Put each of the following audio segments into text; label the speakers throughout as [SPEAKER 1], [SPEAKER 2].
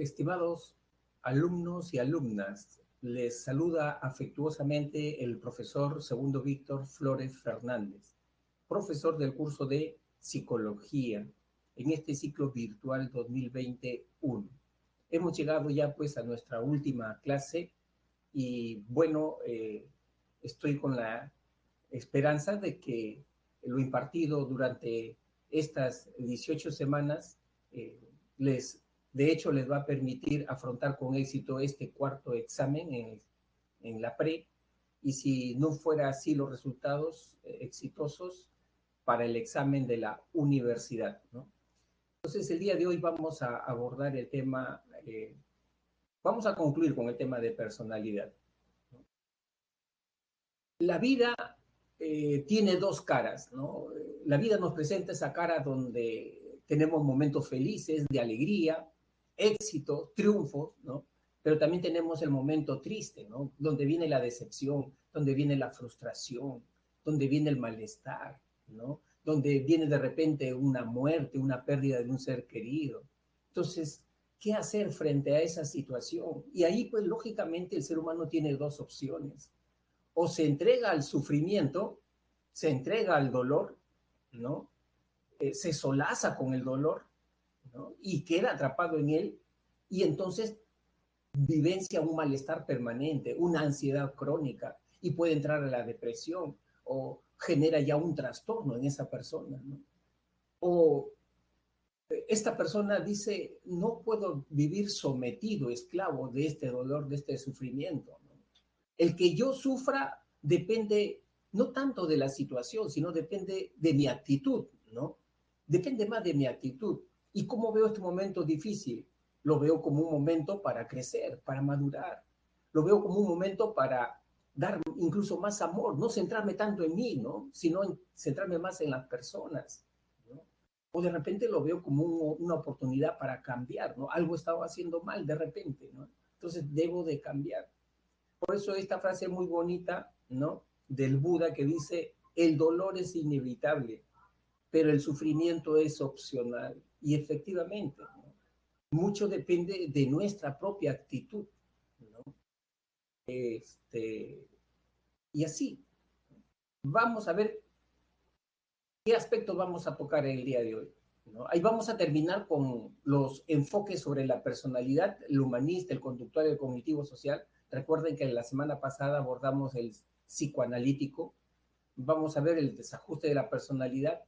[SPEAKER 1] Estimados alumnos y alumnas, les saluda afectuosamente el profesor Segundo Víctor Flores Fernández, profesor del curso de Psicología en este ciclo virtual 2021. Hemos llegado ya pues a nuestra última clase y bueno, estoy con la esperanza de que lo impartido durante estas 18 semanas les va a permitir afrontar con éxito este cuarto examen en la pre, y si no fuera así los resultados exitosos para el examen de la universidad, ¿no? Entonces, el día de hoy vamos a abordar el tema, vamos a concluir con el tema de personalidad, ¿no? La vida tiene dos caras, ¿no? La vida nos presenta esa cara donde tenemos momentos felices, de alegría, éxito, triunfos, ¿no? Pero también tenemos el momento triste, ¿no? Donde viene la decepción, donde viene la frustración, donde viene el malestar, ¿no? Donde viene de repente una muerte, una pérdida de un ser querido. Entonces, ¿qué hacer frente a esa situación? Y ahí, pues, lógicamente, el ser humano tiene dos opciones. O se entrega al sufrimiento, se entrega al dolor, ¿no? Se solaza con el dolor, ¿no? Y queda atrapado en él, y entonces vivencia un malestar permanente, una ansiedad crónica, y puede entrar a la depresión, o genera ya un trastorno en esa persona, ¿no? O esta persona dice, no puedo vivir sometido, esclavo de este dolor, de este sufrimiento, ¿no? El que yo sufra depende no tanto de la situación, sino depende de mi actitud, ¿no? Depende más de mi actitud. ¿Y cómo veo este momento difícil? Lo veo como un momento para crecer, para madurar. Lo veo como un momento para dar incluso más amor, no centrarme tanto en mí, ¿no? Sino en centrarme más en las personas, ¿no? O de repente lo veo como una oportunidad para cambiar, ¿no? Algo estaba haciendo mal de repente, ¿no? Entonces debo de cambiar. Por eso esta frase muy bonita, ¿no? Del Buda, que dice, el dolor es inevitable, pero el sufrimiento es opcional. Y efectivamente, ¿no? Mucho depende de nuestra propia actitud, ¿no? Y así, vamos a ver qué aspectos vamos a tocar el día de hoy, ¿no? Ahí vamos a terminar con los enfoques sobre la personalidad, el humanista, el conductual, el cognitivo social. Recuerden que la semana pasada abordamos el psicoanalítico. Vamos a ver el desajuste de la personalidad,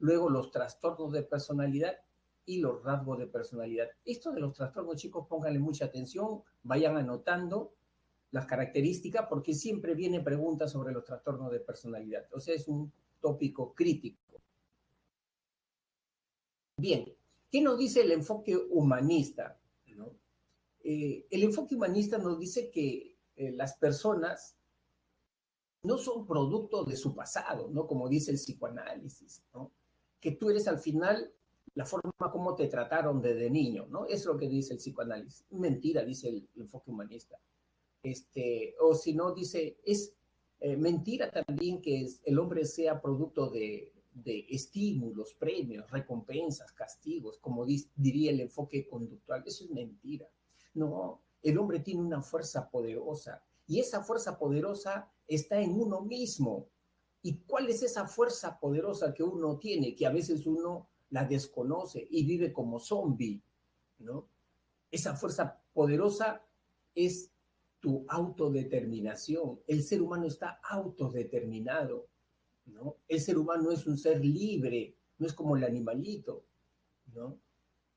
[SPEAKER 1] luego los trastornos de personalidad y los rasgos de personalidad. Esto de los trastornos, chicos, pónganle mucha atención, vayan anotando las características, porque siempre vienen preguntas sobre los trastornos de personalidad. O sea, es un tópico crítico. Bien, ¿qué nos dice el enfoque humanista, ¿no? El enfoque humanista nos dice que las personas no son producto de su pasado, ¿no? Como dice el psicoanálisis, ¿no? Que tú eres al final la forma como te trataron desde niño, ¿no? Es lo que dice el psicoanálisis. Mentira, dice el enfoque humanista. O si no, dice, es mentira también que el hombre sea producto de estímulos, premios, recompensas, castigos, como diría el enfoque conductual. Eso es mentira. No, el hombre tiene una fuerza poderosa, y esa fuerza poderosa está en uno mismo. ¿Y cuál es esa fuerza poderosa que uno tiene, que a veces uno la desconoce y vive como zombie, ¿no? Esa fuerza poderosa es tu autodeterminación. El ser humano está autodeterminado, ¿no? El ser humano es un ser libre, no es como el animalito, ¿no? O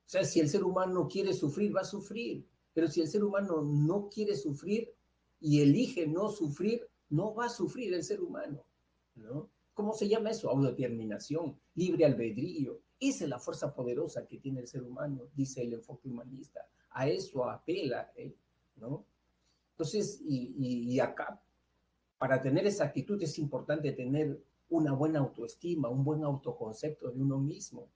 [SPEAKER 1] sea, si el ser humano quiere sufrir, va a sufrir, pero si el ser humano no quiere sufrir y elige no sufrir, no va a sufrir el ser humano, ¿no? ¿Cómo se llama eso? Autodeterminación, libre albedrío. Esa es la fuerza poderosa que tiene el ser humano, dice el enfoque humanista. A eso apela, ¿no? Entonces, y acá, para tener esa actitud es importante tener una buena autoestima, un buen autoconcepto de uno mismo,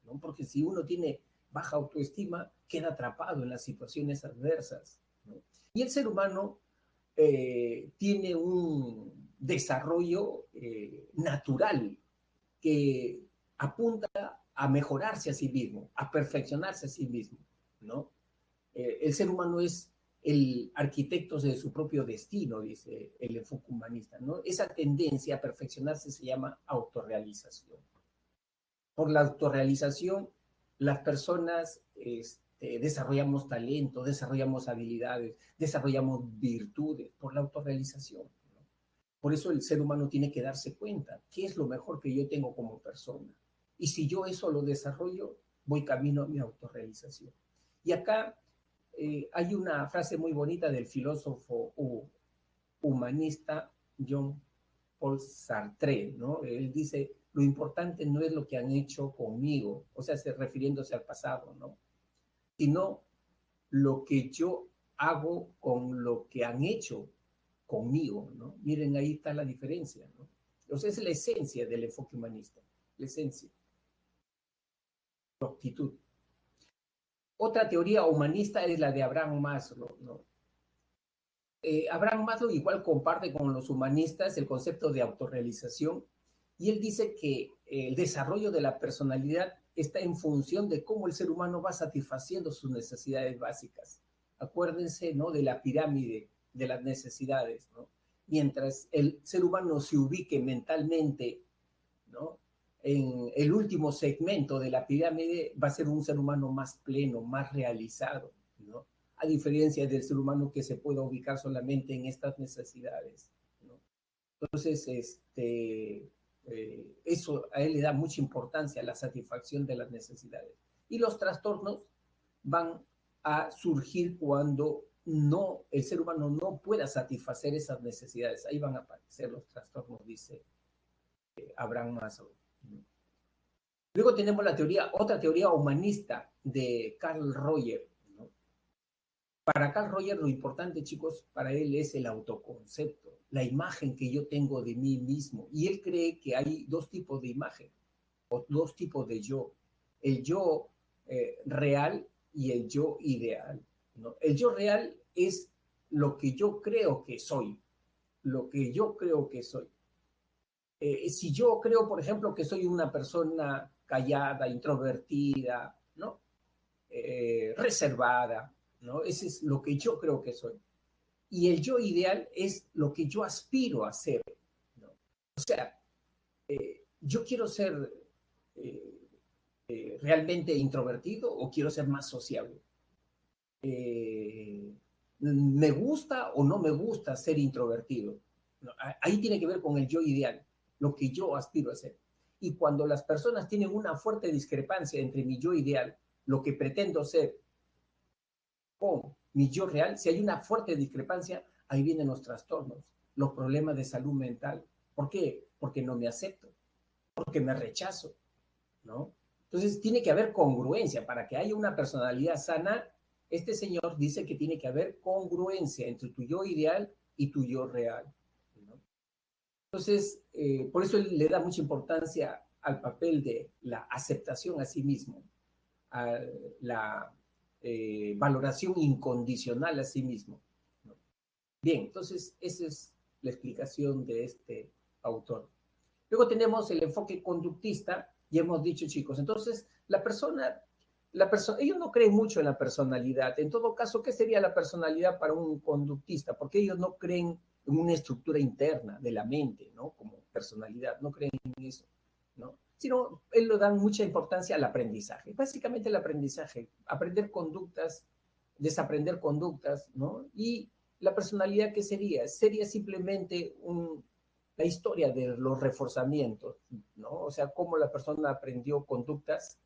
[SPEAKER 1] ¿no? Porque si uno tiene baja autoestima, queda atrapado en las situaciones adversas, ¿no? Y el ser humano tiene un desarrollo natural que apunta a mejorarse a sí mismo, a perfeccionarse a sí mismo, ¿no? El ser humano es el arquitecto de su propio destino, dice el enfoque humanista, ¿no? Esa tendencia a perfeccionarse se llama autorrealización. Por la autorrealización, las personas desarrollamos talento, desarrollamos habilidades, desarrollamos virtudes por la autorrealización, ¿no? Por eso el ser humano tiene que darse cuenta qué es lo mejor que yo tengo como persona. Y si yo eso lo desarrollo, voy camino a mi autorrealización. Y acá hay una frase muy bonita del filósofo humanista Jean-Paul Sartre, ¿no? Él dice, lo importante no es lo que han hecho conmigo, o sea, refiriéndose al pasado, ¿no? Sino lo que yo hago con lo que han hecho conmigo, ¿no? Miren, ahí está la diferencia, ¿no? O sea, es la esencia del enfoque humanista, la esencia, la actitud. Otra teoría humanista es la de Abraham Maslow, ¿no? Abraham Maslow igual comparte con los humanistas el concepto de autorrealización y él dice que el desarrollo de la personalidad está en función de cómo el ser humano va satisfaciendo sus necesidades básicas. Acuérdense, ¿no?, de la pirámide de las necesidades, ¿no? Mientras el ser humano se ubique mentalmente, ¿no?, en el último segmento de la pirámide, va a ser un ser humano más pleno, más realizado, ¿no? A diferencia del ser humano que se puede ubicar solamente en estas necesidades, ¿no? Entonces, eso a él le da mucha importancia, la satisfacción de las necesidades. Y los trastornos van a surgir cuando no, el ser humano no pueda satisfacer esas necesidades. Ahí van a aparecer los trastornos, dice Abraham Maslow. Luego tenemos otra teoría humanista de Carl Rogers, ¿no? Para Carl Rogers lo importante, chicos, para él es el autoconcepto, la imagen que yo tengo de mí mismo. Y él cree que hay dos tipos de imagen, o dos tipos de yo. El yo real y el yo ideal, ¿no? El yo real es lo que yo creo que soy, lo que yo creo que soy. Si yo creo, por ejemplo, que soy una persona callada, introvertida, ¿no? Reservada, ¿no? Ese es lo que yo creo que soy. Y el yo ideal es lo que yo aspiro a ser, ¿no? O sea, yo quiero ser realmente introvertido o quiero ser más sociable. ¿Me gusta o no me gusta ser introvertido? No, ahí tiene que ver con el yo ideal, lo que yo aspiro a ser. Y cuando las personas tienen una fuerte discrepancia entre mi yo ideal, lo que pretendo ser, con mi yo real, si hay una fuerte discrepancia, ahí vienen los trastornos, los problemas de salud mental. ¿Por qué? Porque no me acepto, porque me rechazo, ¿no? Entonces tiene que haber congruencia. Para que haya una personalidad sana, este señor dice que tiene que haber congruencia entre tu yo ideal y tu yo real, ¿no? Entonces, por eso él le da mucha importancia al papel de la aceptación a sí mismo, a la valoración incondicional a sí mismo, ¿no? Bien, entonces esa es la explicación de este autor. Luego tenemos el enfoque conductista, y hemos dicho, chicos, entonces ellos no creen mucho en la personalidad. En todo caso, ¿qué sería la personalidad para un conductista? Porque ellos no creen en una estructura interna de la mente, ¿no? Como personalidad, no creen en eso, ¿no? Sino, él le dan mucha importancia al aprendizaje. Básicamente el aprendizaje, aprender conductas, desaprender conductas, ¿no? Y la personalidad, ¿qué sería? Sería simplemente la historia de los reforzamientos, ¿no? O sea, cómo la persona aprendió conductas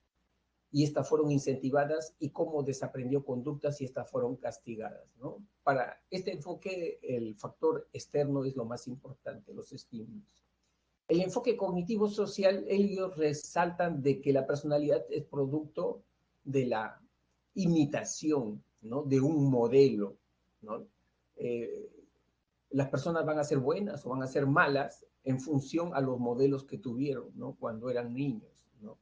[SPEAKER 1] y estas fueron incentivadas y cómo desaprendió conductas y estas fueron castigadas, ¿no? Para este enfoque, el factor externo es lo más importante, los estímulos. El enfoque cognitivo social, ellos resaltan de que la personalidad es producto de la imitación, ¿no?, de un modelo, ¿no? Eh, las personas van a ser buenas o van a ser malas en función a los modelos que tuvieron, ¿no?, cuando eran niños, ¿no?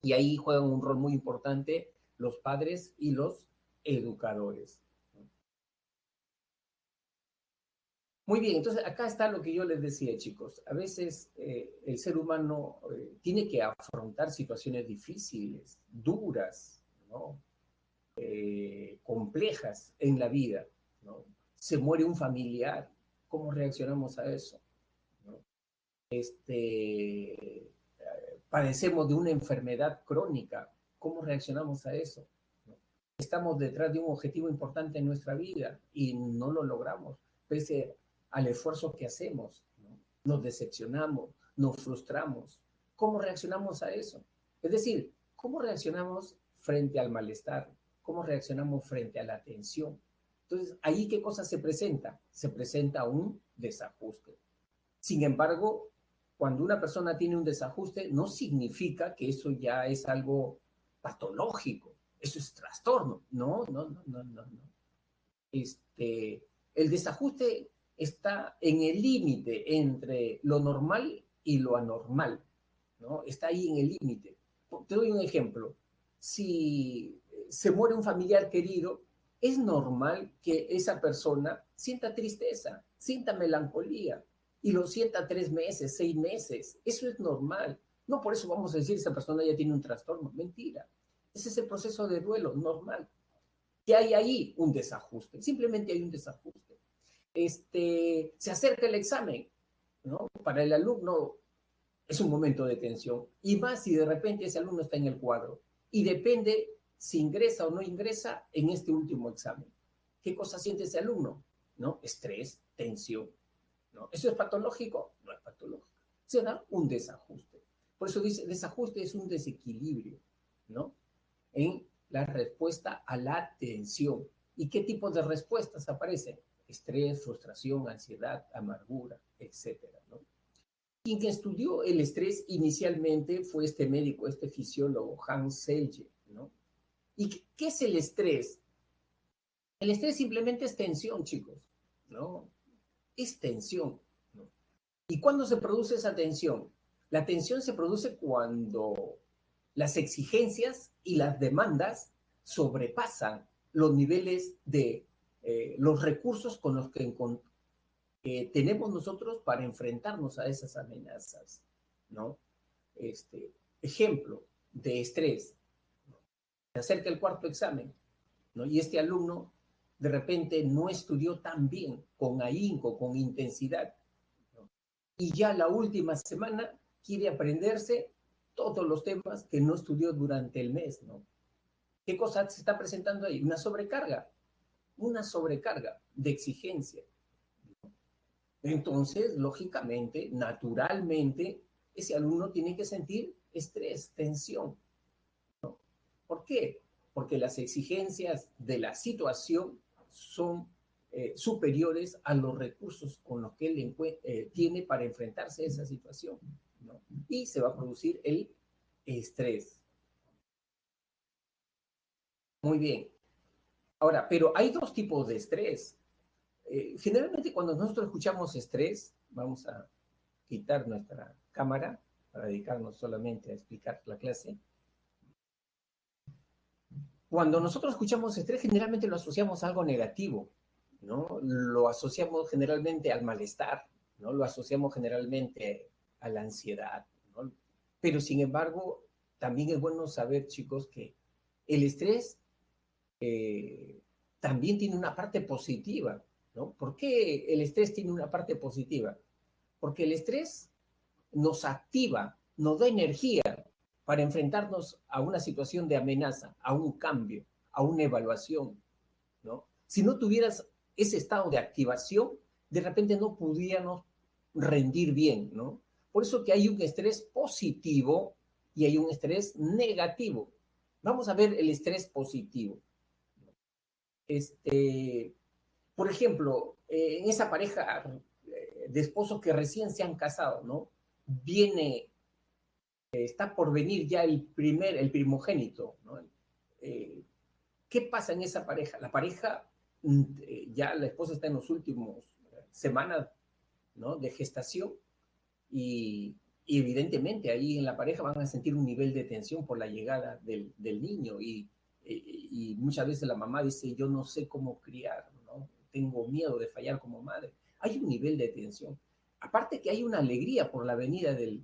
[SPEAKER 1] Y ahí juegan un rol muy importante los padres y los educadores. Muy bien, entonces acá está lo que yo les decía, chicos. A veces el ser humano tiene que afrontar situaciones difíciles, duras, ¿no? complejas en la vida, ¿no? Se muere un familiar, ¿cómo reaccionamos a eso? ¿No? Padecemos de una enfermedad crónica, ¿cómo reaccionamos a eso? ¿No? Estamos detrás de un objetivo importante en nuestra vida y no lo logramos, pese al esfuerzo que hacemos, ¿no? Nos decepcionamos, nos frustramos. ¿Cómo reaccionamos a eso? Es decir, ¿cómo reaccionamos frente al malestar? ¿Cómo reaccionamos frente a la tensión? Entonces, ahí qué cosa se presenta? Se presenta un desajuste. Sin embargo, cuando una persona tiene un desajuste, no significa que eso ya es algo patológico, eso es trastorno. No, no, no, no, no, no. El desajuste está en el límite entre lo normal y lo anormal, ¿no? Está ahí en el límite. Te doy un ejemplo. Si se muere un familiar querido, es normal que esa persona sienta tristeza, sienta melancolía, y lo sienta 3 meses, 6 meses. Eso es normal. No por eso vamos a decir esa persona ya tiene un trastorno. Mentira. Ese es el proceso de duelo normal. Que hay ahí un desajuste. Simplemente hay un desajuste. Se acerca el examen, ¿no? Para el alumno es un momento de tensión. Y más si de repente ese alumno está en el cuadro. Y depende si ingresa o no ingresa en este último examen. ¿Qué cosa siente ese alumno? ¿No? Estrés, tensión. ¿No? ¿Eso es patológico? No es patológico. Se da un desajuste. Por eso dice, desajuste es un desequilibrio, ¿no? En la respuesta a la tensión. ¿Y qué tipo de respuestas aparecen? Estrés, frustración, ansiedad, amargura, etcétera, ¿no? Quien estudió el estrés inicialmente fue este médico, este fisiólogo, Hans Selye, ¿no? ¿Y qué es el estrés? El estrés simplemente es tensión, chicos, ¿no? Es tensión, ¿no? ¿Y cuándo se produce esa tensión? La tensión se produce cuando las exigencias y las demandas sobrepasan los niveles de los recursos con los que tenemos nosotros para enfrentarnos a esas amenazas, ¿no? Ejemplo de estrés. Se acerca el cuarto examen, ¿no? Y este alumno de repente no estudió tan bien, con ahínco, con intensidad, ¿no? Y ya la última semana quiere aprenderse todos los temas que no estudió durante el mes, ¿no? ¿Qué cosa se está presentando ahí? Una sobrecarga de exigencia. Entonces, lógicamente, naturalmente, ese alumno tiene que sentir estrés, tensión. ¿Por qué? Porque las exigencias de la situación son superiores a los recursos con los que él tiene para enfrentarse a esa situación, ¿no? Y se va a producir el estrés. Muy bien. Ahora, pero hay dos tipos de estrés. Generalmente cuando nosotros escuchamos estrés, vamos a quitar nuestra cámara para dedicarnos solamente a explicar la clase. Cuando nosotros escuchamos estrés, generalmente lo asociamos a algo negativo, ¿no? Lo asociamos generalmente al malestar, ¿no? Lo asociamos generalmente a la ansiedad, ¿no? Pero sin embargo, también es bueno saber, chicos, que el estrés también tiene una parte positiva, ¿no? ¿Por qué el estrés tiene una parte positiva? Porque el estrés nos activa, nos da energía para enfrentarnos a una situación de amenaza, a un cambio, a una evaluación, ¿no? Si no tuvieras ese estado de activación, de repente no pudiéramos rendir bien, ¿no? Por eso que hay un estrés positivo y hay un estrés negativo. Vamos a ver el estrés positivo. Este, por ejemplo, en esa pareja de esposos que recién se han casado, ¿no? Viene, está por venir ya el primogénito, ¿no? ¿Qué pasa en esa pareja? La pareja, ya la esposa está en los últimos semanas, ¿no? De gestación y evidentemente ahí en la pareja van a sentir un nivel de tensión por la llegada del niño y muchas veces la mamá dice, yo no sé cómo criar, ¿no? Tengo miedo de fallar como madre. Hay un nivel de tensión. Aparte que hay una alegría por la venida del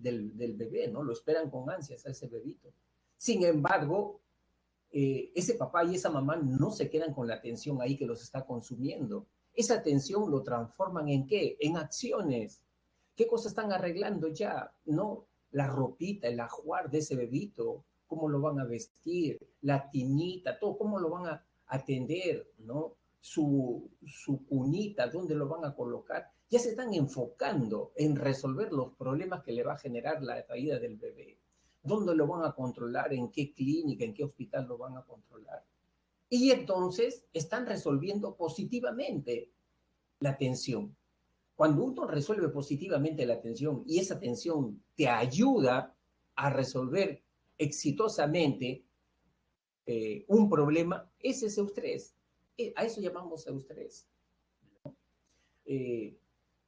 [SPEAKER 1] bebé, ¿no? Lo esperan con ansias a ese bebito. Sin embargo, ese papá y esa mamá no se quedan con la atención ahí que los está consumiendo. Esa atención lo transforman en ¿qué? En acciones. ¿Qué cosas están arreglando ya? No, la ropita, el ajuar de ese bebito, cómo lo van a vestir, la tinita, todo, cómo lo van a atender, ¿no? Su cunita, dónde lo van a colocar. Ya se están enfocando en resolver los problemas que le va a generar la caída del bebé. ¿Dónde lo van a controlar? ¿En qué clínica? ¿En qué hospital lo van a controlar? Y entonces están resolviendo positivamente la atención. Cuando uno resuelve positivamente la atención y esa atención te ayuda a resolver exitosamente un problema, ese es eustrés. A eso llamamos eustrés. Eh,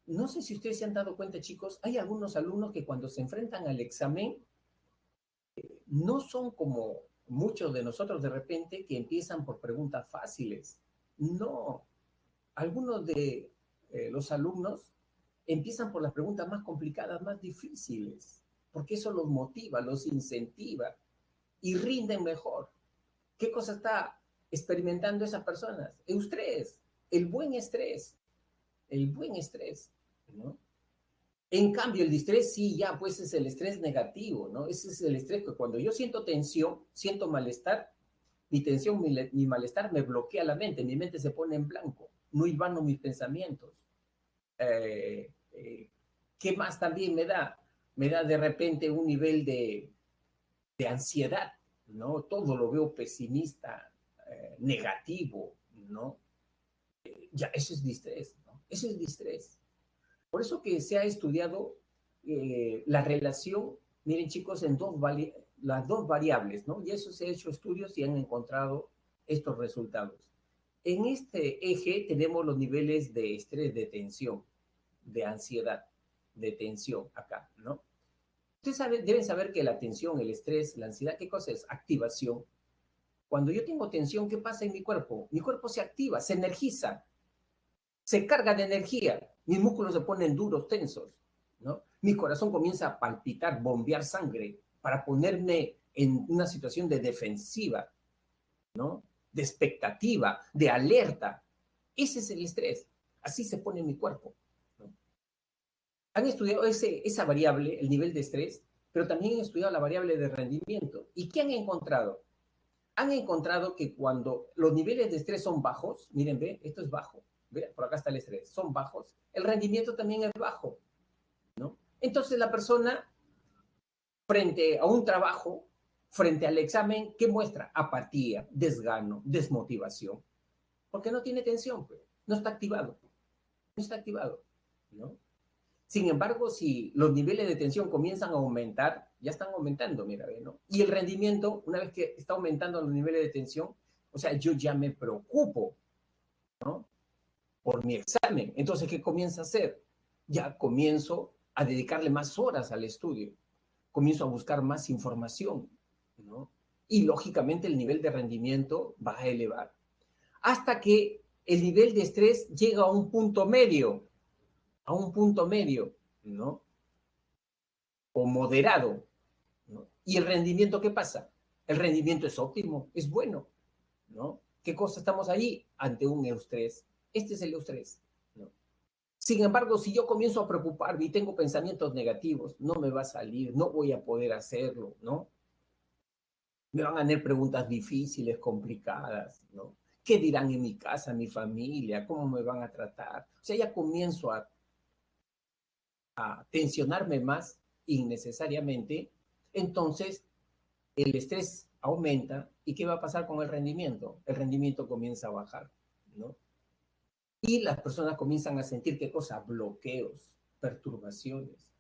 [SPEAKER 1] no sé si ustedes se han dado cuenta, chicos, hay algunos alumnos que cuando se enfrentan al examen no son como muchos de nosotros de repente que empiezan por preguntas fáciles. No, algunos de los alumnos empiezan por las preguntas más complicadas, más difíciles, porque eso los motiva, los incentiva y rinden mejor. ¿Qué cosa está experimentando esas personas? Eustrés, el buen estrés, el buen estrés, ¿no? En cambio, el distrés sí, ya, pues es el estrés negativo, ¿no? Ese es el estrés que cuando yo siento tensión, siento malestar, mi tensión, mi malestar me bloquea la mente, mi mente se pone en blanco, no hilvano mis pensamientos. Eh, eh, ¿Qué más también me da? Me da de repente un nivel de ansiedad, ¿no? Todo lo veo pesimista, negativo, ¿no? Ya, eso es distrés, ¿no? Eso es distrés. Por eso que se ha estudiado la relación, miren chicos, en las dos variables, ¿no? Y eso se ha hecho estudios y han encontrado estos resultados. En este eje tenemos los niveles de estrés, de tensión, de ansiedad, de tensión acá, ¿no? Ustedes deben saber que la tensión, el estrés, la ansiedad, ¿qué cosa es? Activación. Cuando yo tengo tensión, ¿qué pasa en mi cuerpo? Mi cuerpo se activa, se energiza, se carga de energía, mis músculos se ponen duros, tensos, ¿no? Mi corazón comienza a palpitar, bombear sangre para ponerme en una situación de defensiva, ¿no? De expectativa, de alerta. Ese es el estrés. Así se pone en mi cuerpo, ¿no? Han estudiado esa variable, el nivel de estrés, pero también han estudiado la variable de rendimiento. ¿Y qué han encontrado? Han encontrado que cuando los niveles de estrés son bajos, miren, ve, esto es bajo, ve, por acá está el estrés, son bajos, el rendimiento también es bajo, ¿no? Entonces la persona frente a un trabajo, frente al examen, ¿qué muestra? Apatía, desgano, desmotivación, porque no tiene tensión, pues, no está activado, no está activado, ¿no? Sin embargo, si los niveles de tensión comienzan a aumentar, ya están aumentando, mira, ¿no? Y el rendimiento, una vez que está aumentando los niveles de tensión, o sea, yo ya me preocupo, ¿no? Por mi examen. Entonces, ¿qué comienza a hacer? Ya comienzo a dedicarle más horas al estudio, comienzo a buscar más información, ¿no? Y lógicamente el nivel de rendimiento va a elevar. Hasta que el nivel de estrés llega a un punto medio, ¿no? O moderado, ¿no? ¿Y el rendimiento qué pasa? El rendimiento es óptimo, es bueno, ¿no? ¿Qué cosa estamos ahí? Ante un eustrés. Este es el eustrés, ¿no? Sin embargo, si yo comienzo a preocuparme y tengo pensamientos negativos, no me va a salir, no voy a poder hacerlo, ¿no? Me van a hacer preguntas difíciles, complicadas, ¿no? ¿Qué dirán en mi casa, mi familia? ¿Cómo me van a tratar? O sea, ya comienzo a tensionarme más innecesariamente, entonces el estrés aumenta y ¿qué va a pasar con el rendimiento? El rendimiento comienza a bajar, ¿no? Y las personas comienzan a sentir qué cosa, bloqueos, perturbaciones.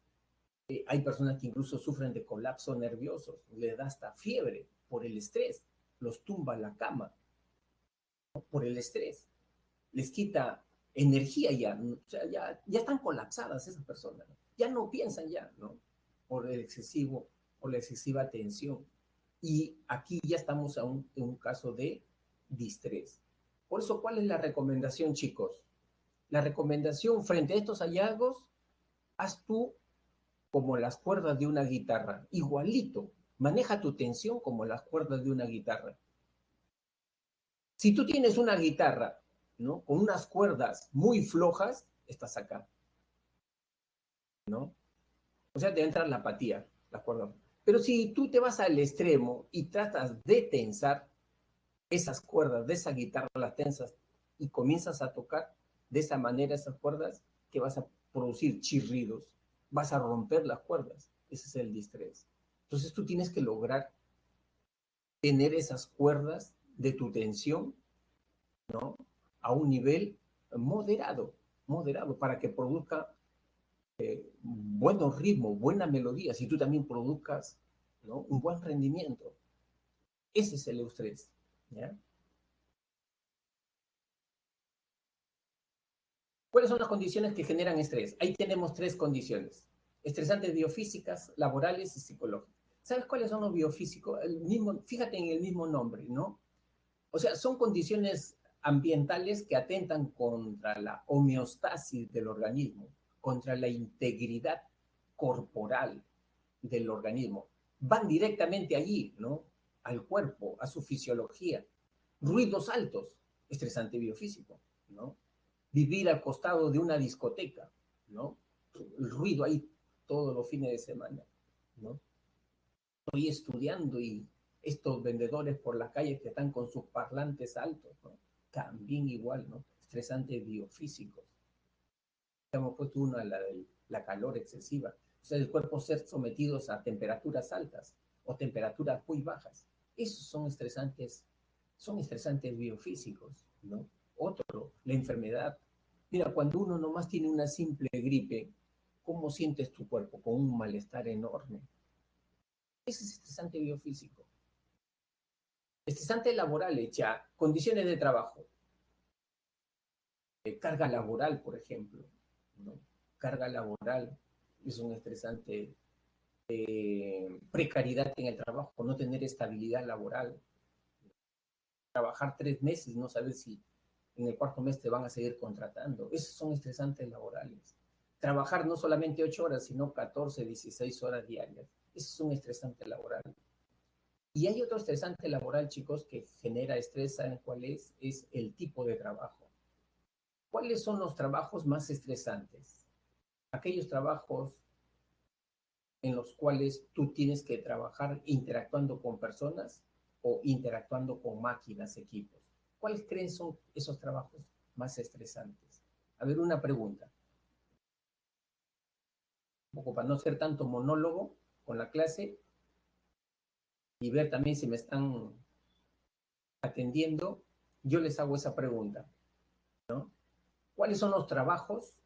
[SPEAKER 1] Hay personas que incluso sufren de colapso nervioso, les da hasta fiebre por el estrés, los tumba a la cama, ¿no? Por el estrés, les quita energía ya, ¿no? O sea, ya están colapsadas esas personas, ¿no? Ya no piensan ya, ¿no? Por el excesivo, por la excesiva tensión. Y aquí ya estamos en un caso de distrés. Por eso, ¿cuál es la recomendación, chicos? La recomendación frente a estos hallazgos, haz tú como las cuerdas de una guitarra, igualito. Maneja tu tensión como las cuerdas de una guitarra. Si tú tienes una guitarra, ¿no? Con unas cuerdas muy flojas, estás acá, ¿no? O sea, te entra la apatía, la cuerda. Pero si tú te vas al extremo y tratas de tensar esas cuerdas de esa guitarra, las tensas y comienzas a tocar de esa manera esas cuerdas, que vas a producir chirridos, vas a romper las cuerdas. Ese es el distrés. Entonces tú tienes que lograr tener esas cuerdas de tu tensión, ¿no? A un nivel moderado, moderado, para que produzca buenos ritmos, buena melodía, si tú también produzcas, ¿no? Un buen rendimiento. Ese es el eustrés, ¿ya? ¿Cuáles son las condiciones que generan estrés? Ahí tenemos tres condiciones: estresantes biofísicas, laborales y psicológicas. ¿Sabes cuáles son los biofísicos? El mismo, fíjate en el mismo nombre, ¿no? O sea, son condiciones ambientales que atentan contra la homeostasis del organismo, contra la integridad corporal del organismo. Van directamente allí, ¿no? Al cuerpo, a su fisiología. Ruidos altos, estresante biofísico, ¿no? Vivir al costado de una discoteca, ¿no? El ruido ahí todos los fines de semana, ¿no? Estoy estudiando y estos vendedores por la calle que están con sus parlantes altos, ¿no? También igual, ¿no? Estresantes biofísicos. Hemos puesto uno a la calor excesiva. O sea, el cuerpo ser sometidos a temperaturas altas o temperaturas muy bajas. Esos son estresantes biofísicos, ¿no? Otro, la enfermedad. Mira, cuando uno nomás tiene una simple gripe, ¿cómo sientes tu cuerpo? Con un malestar enorme. Ese es estresante biofísico. Estresante laboral, ya, condiciones de trabajo, carga laboral, por ejemplo, ¿no? Carga laboral es un estresante, precariedad en el trabajo, no tener estabilidad laboral, trabajar 3 meses, no saber si en el cuarto mes te van a seguir contratando. Esos son estresantes laborales. Trabajar no solamente 8 horas, sino 14, 16 horas diarias. Eso es un estresante laboral. Y hay otro estresante laboral, chicos, que genera estrés. ¿Saben cuál es? Es el tipo de trabajo. ¿Cuáles son los trabajos más estresantes? Aquellos trabajos en los cuales tú tienes que trabajar interactuando con personas o interactuando con máquinas, equipos. ¿Cuáles creen son esos trabajos más estresantes? A ver, una pregunta, un poco para no ser tanto monólogo con la clase y ver también si me están atendiendo, yo les hago esa pregunta, ¿no? ¿Cuáles son los trabajos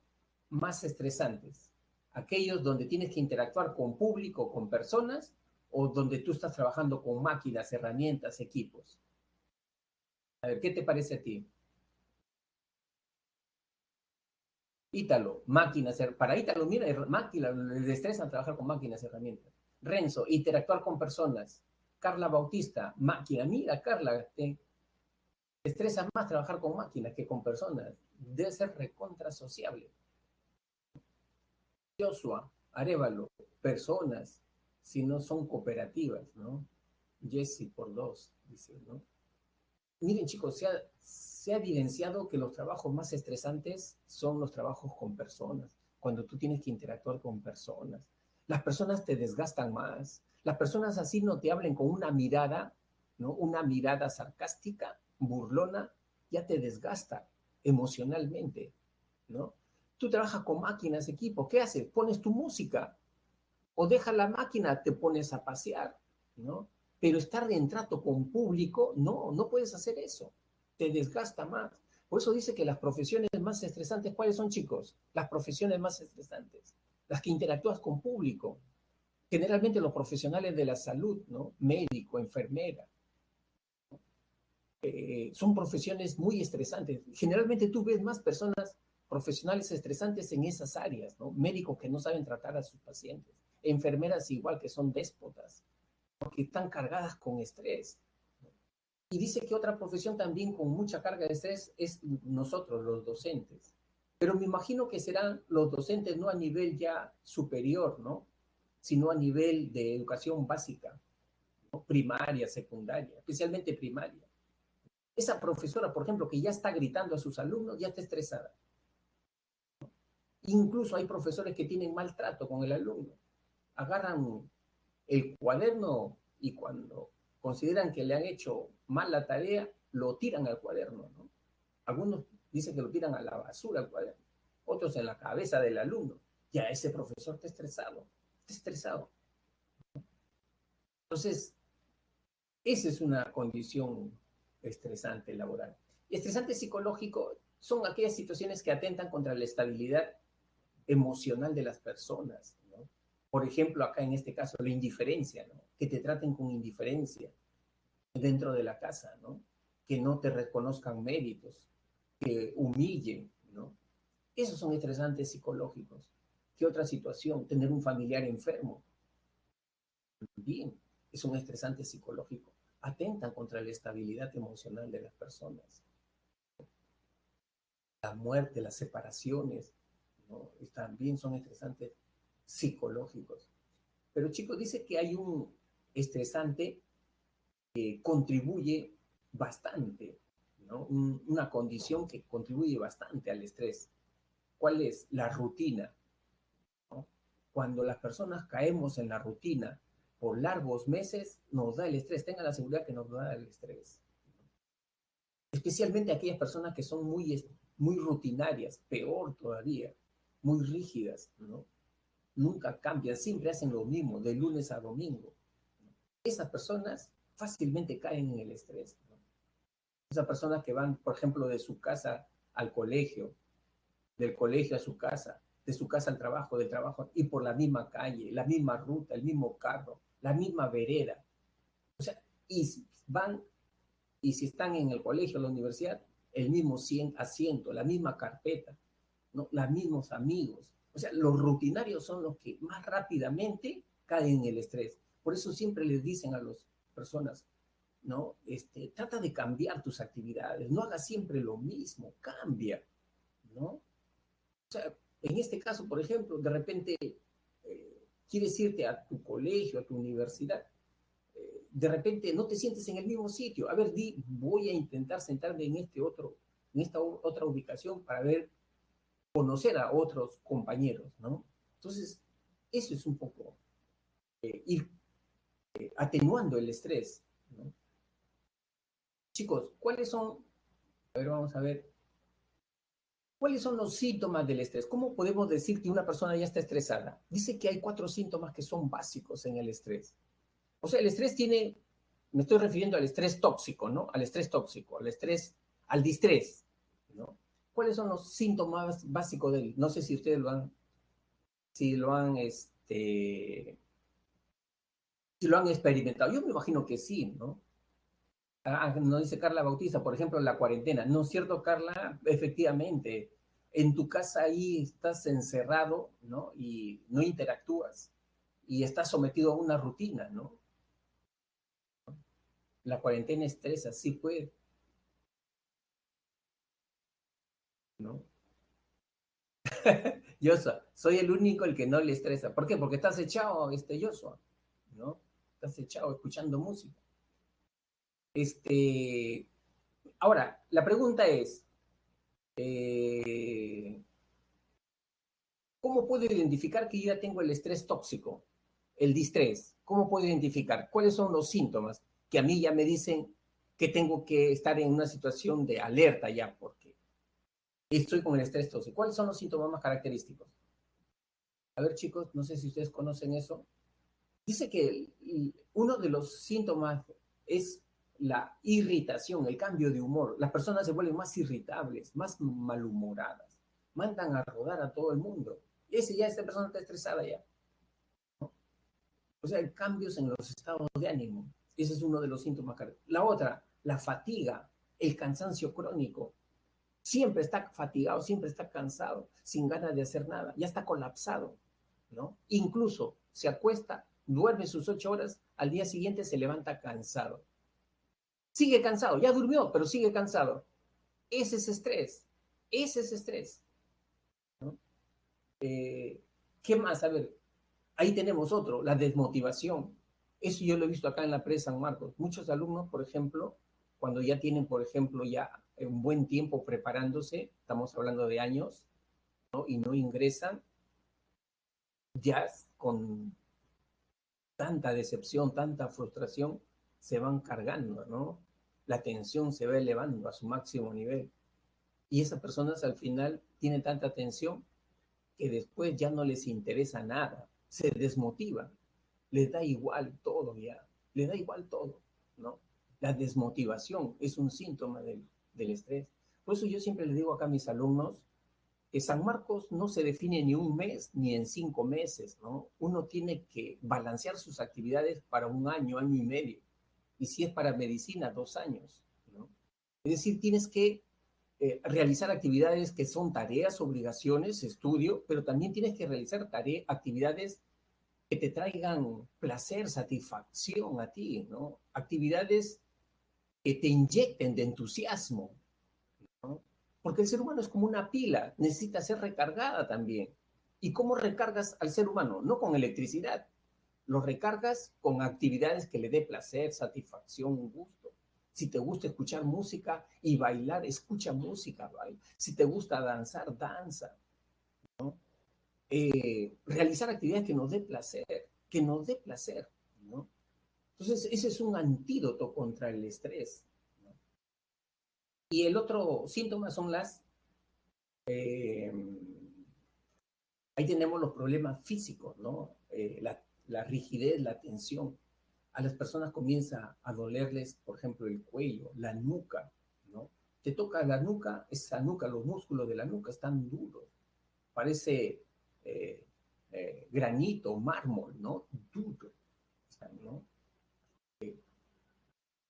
[SPEAKER 1] más estresantes? Aquellos donde tienes que interactuar con público, con personas, o donde tú estás trabajando con máquinas, herramientas, equipos. A ver, ¿qué te parece a ti? Ítalo, máquinas, para Ítalo, mira, máquinas, le estresan trabajar con máquinas, herramientas. Renzo, interactuar con personas. Carla Bautista, máquina, mira, Carla, te estresa más trabajar con máquinas que con personas. Debe ser recontra sociable. Joshua, Arevalo, personas, si no son cooperativas, ¿no? Jesse por dos, dice, ¿no? Miren, chicos, se ha evidenciado que los trabajos más estresantes son los trabajos con personas, cuando tú tienes que interactuar con personas. Las personas te desgastan más. Las personas así no te hablen con una mirada, ¿no? Una mirada sarcástica, burlona, ya te desgasta emocionalmente, ¿no? Tú trabajas con máquinas, equipo, ¿qué haces? Pones tu música o dejas la máquina, te pones a pasear, ¿no? Pero estar en trato con público, no, no puedes hacer eso. Te desgasta más. Por eso dice que las profesiones más estresantes, ¿cuáles son, chicos? Las profesiones más estresantes, las que interactúas con público. Generalmente los profesionales de la salud, ¿no? Médico, enfermera, son profesiones muy estresantes. Generalmente tú ves más personas profesionales estresantes en esas áreas, ¿no? Médicos que no saben tratar a sus pacientes, enfermeras igual que son déspotas, porque están cargadas con estrés. Y dice que otra profesión también con mucha carga de estrés es nosotros, los docentes. Pero me imagino que serán los docentes no a nivel ya superior, ¿no? Sino a nivel de educación básica, ¿no? Primaria, secundaria, especialmente primaria. Esa profesora, por ejemplo, que ya está gritando a sus alumnos, ya está estresada. Incluso hay profesores que tienen maltrato con el alumno. Agarran el cuaderno y cuando consideran que le han hecho mal la tarea, lo tiran al cuaderno, ¿no? Algunos dicen que lo tiran a la basura al cuaderno, otros en la cabeza del alumno. Ya ese profesor está estresado, está estresado. Entonces, esa es una condición estresante laboral. Y estresante psicológico son aquellas situaciones que atentan contra la estabilidad emocional de las personas, ¿no? Por ejemplo, acá en este caso, la indiferencia, ¿no? Que te traten con indiferencia dentro de la casa, ¿no? Que no te reconozcan méritos, que humillen, ¿no? Esos son estresantes psicológicos. ¿Qué otra situación? Tener un familiar enfermo. Bien, es un estresante psicológico. Atentan contra la estabilidad emocional de las personas. La muerte, las separaciones, ¿no? También son estresantes psicológicos. Pero chicos, dice que hay un estresante que contribuye bastante, ¿no? Una condición que contribuye bastante al estrés. ¿Cuál es? La rutina, ¿no? Cuando las personas caemos en la rutina por largos meses, nos da el estrés. Tengan la seguridad que nos da el estrés. Especialmente aquellas personas que son muy rutinarias, peor todavía, muy rígidas, ¿no? Nunca cambian, siempre hacen lo mismo, de lunes a domingo. Esas personas fácilmente caen en el estrés, ¿no? Esas personas que van, por ejemplo, de su casa al colegio, del colegio a su casa, de su casa al trabajo, del trabajo, y por la misma calle, la misma ruta, el mismo carro, la misma vereda. O sea, y van, y si están en el colegio o la universidad, el mismo asiento, la misma carpeta, ¿no? Los mismos amigos. O sea, los rutinarios son los que más rápidamente caen en el estrés. Por eso siempre les dicen a las personas, ¿no? Trata de cambiar tus actividades, no hagas siempre lo mismo, cambia, ¿no? O sea, en este caso, por ejemplo, de repente quieres irte a tu colegio, a tu universidad, de repente no te sientes en el mismo sitio. A ver, voy a intentar sentarme en esta otra ubicación para ver, conocer a otros compañeros, ¿no? Entonces, eso es un poco ir atenuando el estrés, ¿no? Chicos, ¿cuáles son? A ver, vamos a ver. ¿Cuáles son los síntomas del estrés? ¿Cómo podemos decir que una persona ya está estresada? Dice que hay 4 síntomas que son básicos en el estrés. O sea, el estrés tiene, me estoy refiriendo al estrés tóxico, ¿no? Al estrés tóxico, al estrés, al distrés, ¿no? ¿Cuáles son los síntomas básicos del? No sé si ustedes si lo han experimentado. Yo me imagino que sí, ¿no? Nos dice Carla Bautista, por ejemplo, la cuarentena. ¿No es cierto, Carla? Efectivamente, en tu casa ahí estás encerrado, ¿no? Y no interactúas y estás sometido a una rutina, ¿no? La cuarentena estresa, sí puede, ¿no? Joshua, soy el único el que no le estresa. ¿Por qué? Porque estás echado, Joshua, ¿no? Estás echado escuchando música. Este, ahora, la pregunta es, eh, ¿cómo puedo identificar que yo ya tengo el estrés tóxico, el distrés? ¿Cómo puedo identificar? ¿Cuáles son los síntomas que a mí ya me dicen que tengo que estar en una situación de alerta ya porque estoy con el estrés tóxico? ¿Cuáles son los síntomas más característicos? A ver, chicos, no sé si ustedes conocen eso. Dice que uno de los síntomas es la irritación, el cambio de humor. Las personas se vuelven más irritables, más malhumoradas, mandan a rodar a todo el mundo. Esta persona está estresada ya. O sea, hay cambios en los estados de ánimo. Ese es uno de los síntomas. La otra, la fatiga, el cansancio crónico. Siempre está fatigado, siempre está cansado, sin ganas de hacer nada, ya está colapsado, ¿no? Incluso se acuesta, duerme sus 8 horas, al día siguiente se levanta cansado. Sigue cansado, ya durmió, pero sigue cansado. Ese es estrés, ese es estrés, ¿no? ¿Qué más? A ver, ahí tenemos otro, la desmotivación. Eso yo lo he visto acá en la Presa San Marcos. Muchos alumnos, por ejemplo, cuando ya tienen, por ejemplo, ya un buen tiempo preparándose, estamos hablando de años, ¿no? Y no ingresan, ya con tanta decepción, tanta frustración, se van cargando, ¿no? La tensión se va elevando a su máximo nivel. Y esas personas al final tienen tanta tensión que después ya no les interesa nada, se desmotivan, les da igual todo ya, les da igual todo, ¿no? La desmotivación es un síntoma del estrés. Por eso yo siempre le digo acá a mis alumnos que San Marcos no se define ni un mes ni en 5 meses, ¿no? Uno tiene que balancear sus actividades para un año, año y medio. Y si es para medicina, 2 años, ¿no? Es decir, tienes que realizar actividades que son tareas, obligaciones, estudio, pero también tienes que realizar actividades que te traigan placer, satisfacción a ti, ¿no? Actividades que te inyecten de entusiasmo, ¿no? Porque el ser humano es como una pila, necesita ser recargada también. ¿Y cómo recargas al ser humano? No con electricidad, lo recargas con actividades que le dé placer, satisfacción, gusto. Si te gusta escuchar música y bailar, escucha música, baila. Si te gusta danzar, danza. Realizar actividades que nos dé placer, ¿no? Entonces, ese es un antídoto contra el estrés, ¿no? Y el otro síntoma son eh, ahí tenemos los problemas físicos, ¿no? La rigidez, la tensión. A las personas comienza a dolerles, por ejemplo, el cuello, la nuca, ¿no? Te toca la nuca, esa nuca, los músculos de la nuca están duros, parece eh, granito, mármol, ¿no? Duro, ¿no?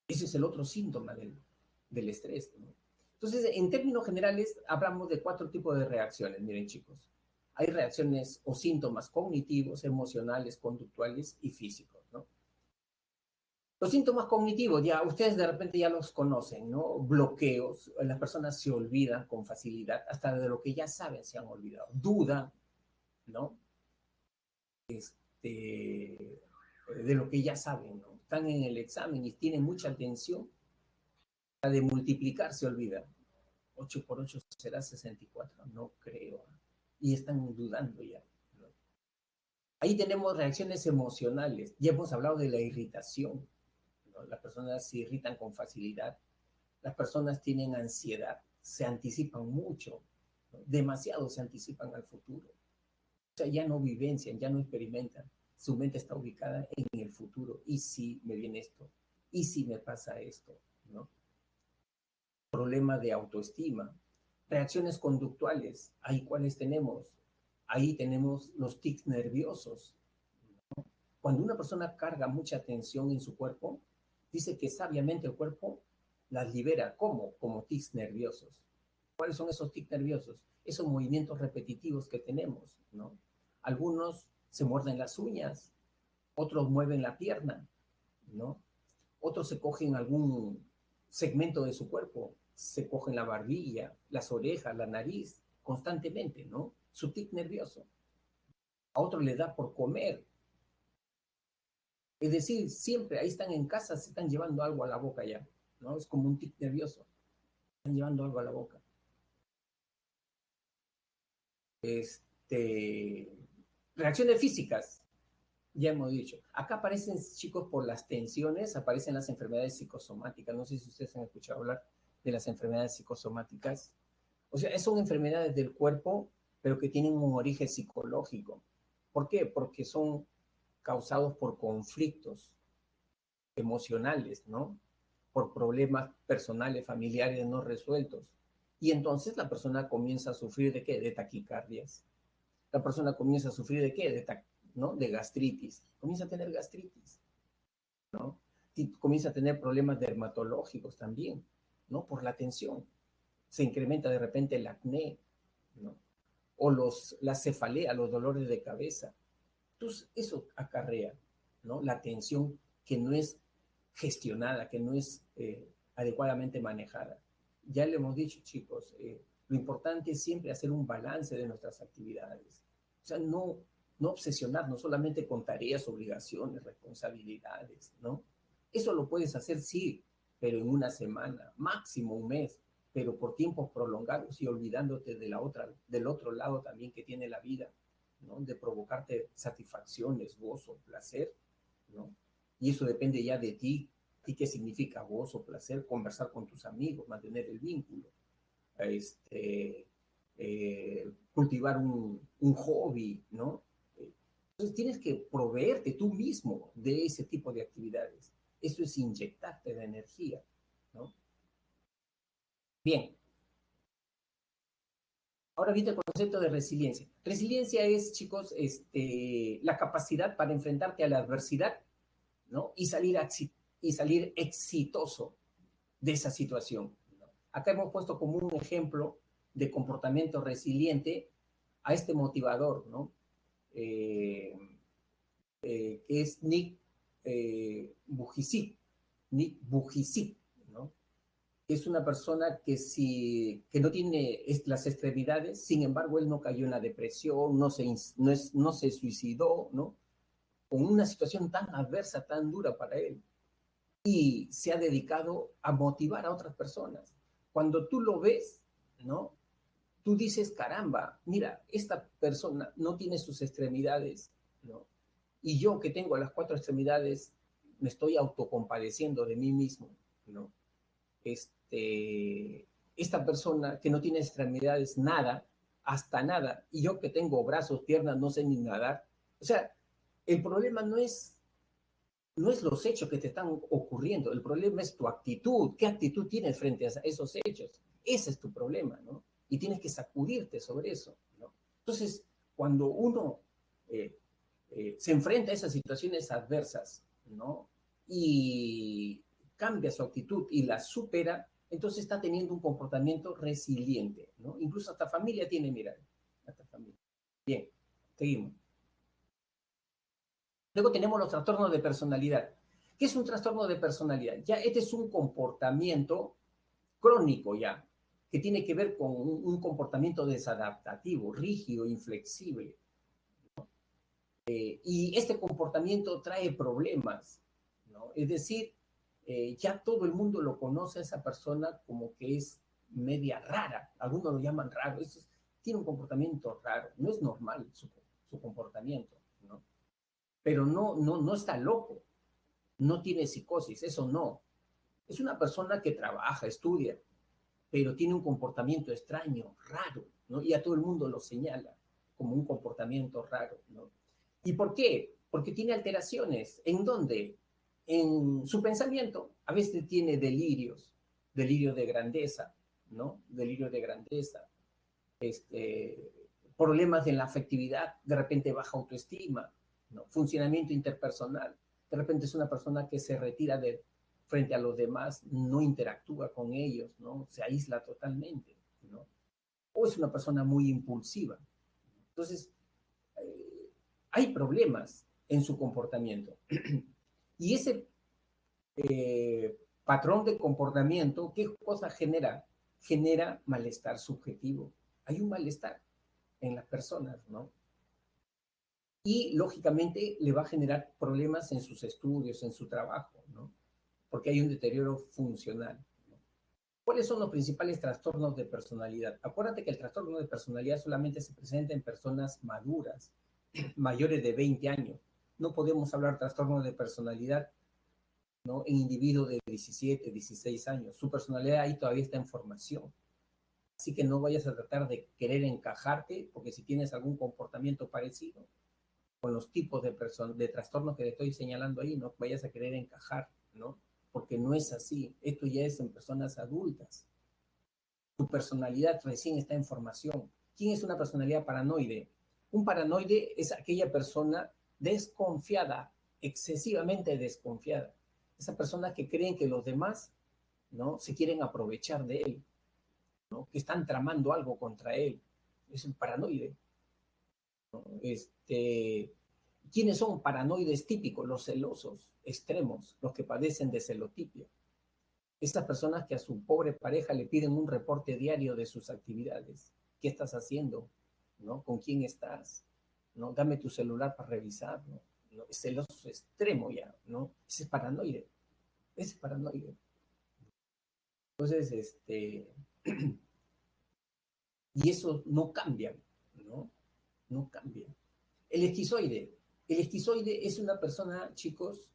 [SPEAKER 1] Ese es el otro síntoma del estrés, ¿no? Entonces, en términos generales, hablamos de 4 tipos de reacciones, miren chicos. Hay reacciones o síntomas cognitivos, emocionales, conductuales y físicos, ¿no? Los síntomas cognitivos, ya ustedes de repente ya los conocen, ¿no? Bloqueos, las personas se olvidan con facilidad, hasta de lo que ya saben se han olvidado. Dudan, ¿no? De lo que ya saben, ¿no? Están en el examen y tienen mucha atención, la de multiplicar se olvida. 8 por 8 será 64, no creo. Y están dudando ya, ¿no? Ahí tenemos reacciones emocionales. Ya hemos hablado de la irritación, ¿no? Las personas se irritan con facilidad. Las personas tienen ansiedad, se anticipan mucho, ¿no? Demasiado se anticipan al futuro. O sea, ya no vivencian, ya no experimentan. Su mente está ubicada en el futuro. ¿Y si me viene esto? ¿Y si me pasa esto? ¿No? Problema de autoestima. Reacciones conductuales. Ahí cuáles tenemos. Ahí tenemos los tics nerviosos. Cuando una persona carga mucha tensión en su cuerpo, dice que sabiamente el cuerpo las libera. ¿Cómo? Como tics nerviosos. ¿Cuáles son esos tics nerviosos? Esos movimientos repetitivos que tenemos, ¿no? Algunos se muerden las uñas, otros mueven la pierna, ¿no? Otros se cogen algún segmento de su cuerpo, se cogen la barbilla, las orejas, la nariz, constantemente, ¿no? Su tic nervioso. A otro le da por comer. Es decir, siempre ahí están en casa, se están llevando algo a la boca ya, ¿no? Es como un tic nervioso. Están llevando algo a la boca. Reacciones físicas, ya hemos dicho. Acá aparecen, chicos, por las tensiones, aparecen las enfermedades psicosomáticas. No sé si ustedes han escuchado hablar de las enfermedades psicosomáticas. O sea, son enfermedades del cuerpo, pero que tienen un origen psicológico. ¿Por qué? Porque son causados por conflictos emocionales, ¿no? Por problemas personales, familiares no resueltos. Y entonces la persona comienza a sufrir de qué? De taquicardias. La persona comienza a sufrir de qué? ¿No? De gastritis. Comienza a tener gastritis, ¿no? Y comienza a tener problemas dermatológicos también, ¿no? Por la tensión. Se incrementa de repente el acné, ¿no? O la cefalea, los dolores de cabeza. Entonces, eso acarrea, ¿no? La tensión que no es gestionada, que no es adecuadamente manejada. Ya le hemos dicho, chicos, lo importante es siempre hacer un balance de nuestras actividades. O sea, no obsesionarnos solamente con tareas, obligaciones, responsabilidades, ¿no? Eso lo puedes hacer, sí, pero en una semana, máximo un mes, pero por tiempos prolongados y olvidándote del otro lado también que tiene la vida, ¿no? De provocarte satisfacciones, gozo, placer, ¿no? Y eso depende ya de ti. ¿Y qué significa gozo, placer? Conversar con tus amigos, mantener el vínculo, cultivar un hobby, ¿no? Entonces tienes que proveerte tú mismo de ese tipo de actividades. Eso es inyectarte de energía, ¿no? Bien, ahora viene el concepto de resiliencia. Resiliencia es, chicos, la capacidad para enfrentarte a la adversidad, ¿no? Y salir exitoso de esa situación, ¿no? Acá hemos puesto como un ejemplo de comportamiento resiliente a este motivador, ¿no? Eh, que es Nick Vujicic, ¿no? Es una persona que no tiene las extremidades, sin embargo, él no cayó en la depresión, no se suicidó, ¿no? Con una situación tan adversa, tan dura para él. Y se ha dedicado a motivar a otras personas. Cuando tú lo ves, ¿no? Tú dices, caramba, mira, esta persona no tiene sus extremidades, ¿no? Y yo que tengo las cuatro extremidades, me estoy autocompadeciendo de mí mismo, ¿no? Esta persona que no tiene extremidades, nada, hasta nada, y yo que tengo brazos, piernas, no sé ni nadar. O sea, el problema no es los hechos que te están ocurriendo, el problema es tu actitud, qué actitud tienes frente a esos hechos. Ese es tu problema, ¿no? Y tienes que sacudirte sobre eso, ¿no? Entonces, cuando uno se enfrenta a esas situaciones adversas, ¿no? Y cambia su actitud y la supera, entonces está teniendo un comportamiento resiliente, ¿no? Incluso hasta familia tiene, mira, hasta familia. Bien, seguimos. Luego tenemos los trastornos de personalidad. ¿Qué es un trastorno de personalidad? Ya este es un comportamiento crónico ya, que tiene que ver con un comportamiento desadaptativo, rígido, inflexible. Y este comportamiento trae problemas, ¿no? Es decir, ya todo el mundo lo conoce a esa persona como que es media rara, algunos lo llaman raro, tiene un comportamiento raro, no es normal su comportamiento, ¿no? Pero no está loco, no tiene psicosis, eso no. Es una persona que trabaja, estudia, pero tiene un comportamiento extraño, raro, ¿no? Y a todo el mundo lo señala como un comportamiento raro, ¿no? ¿Y por qué? Porque tiene alteraciones. ¿En dónde? En su pensamiento. A veces tiene delirios, delirio de grandeza, ¿no? Delirio de grandeza, este, problemas en la afectividad, de repente baja autoestima, ¿no? Funcionamiento interpersonal. De repente es una persona que se retira frente a los demás, no interactúa con ellos, ¿no? Se aísla totalmente, ¿no? O es una persona muy impulsiva. Entonces, hay problemas en su comportamiento. Y ese patrón de comportamiento, ¿qué cosa genera? Genera malestar subjetivo. Hay un malestar en las personas, ¿no? Y lógicamente le va a generar problemas en sus estudios, en su trabajo, ¿no? Porque hay un deterioro funcional, ¿no? ¿Cuáles son los principales trastornos de personalidad? Acuérdate que el trastorno de personalidad solamente se presenta en personas maduras, mayores de 20 años. No podemos hablar trastorno de personalidad, ¿no? En individuos de 17, 16 años. Su personalidad ahí todavía está en formación. Así que no vayas a tratar de querer encajarte, porque si tienes algún comportamiento parecido con los tipos de trastornos que te estoy señalando ahí, no vayas a querer encajar, ¿no? Porque no es así. Esto ya es en personas adultas. Tu personalidad recién está en formación. ¿Quién es una personalidad paranoide? Un paranoide es aquella persona desconfiada, excesivamente desconfiada. Esa persona que creen que los demás, ¿no? Se quieren aprovechar de él, ¿no? Que están tramando algo contra él. Es un paranoide, ¿no? ¿Quiénes son paranoides típicos? Los celosos extremos, los que padecen de celotipia. Estas personas que a su pobre pareja le piden un reporte diario de sus actividades. ¿Qué estás haciendo? ¿No? ¿Con quién estás? ¿No? Dame tu celular para revisar, ¿no? ¿No? Es celoso extremo ya, ¿no? Ese es paranoide. Ese es paranoide. Entonces, y eso no cambia, ¿no? No cambia. El esquizoide. El esquizoide es una persona, chicos,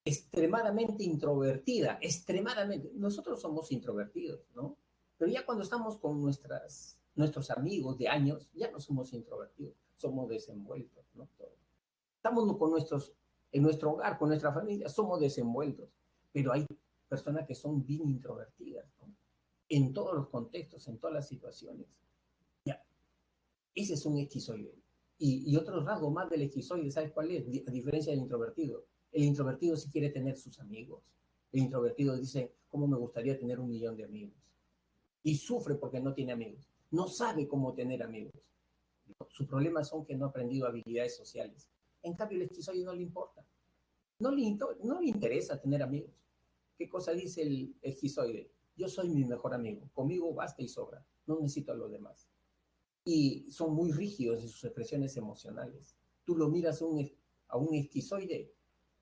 [SPEAKER 1] extremadamente introvertida, extremadamente. Nosotros somos introvertidos, ¿no? Pero ya cuando estamos con nuestros amigos de años, ya no somos introvertidos, somos desenvueltos, ¿no? Estamos con en nuestro hogar, con nuestra familia, somos desenvueltos, pero hay personas que son bien introvertidas, ¿no? En todos los contextos, en todas las situaciones. Ya, ese es un esquizoide. Y otro rasgo más del esquizoide, ¿sabes cuál es? A diferencia del introvertido. El introvertido sí quiere tener sus amigos. El introvertido dice, ¿cómo me gustaría tener 1 millón de amigos? Y sufre porque no tiene amigos. No sabe cómo tener amigos. Sus problemas son que no ha aprendido habilidades sociales. En cambio, el esquizoide no le importa. No le interesa tener amigos. ¿Qué cosa dice el esquizoide? Yo soy mi mejor amigo. Conmigo basta y sobra. No necesito a los demás. Y son muy rígidos en sus expresiones emocionales. Tú lo miras a un esquizoide,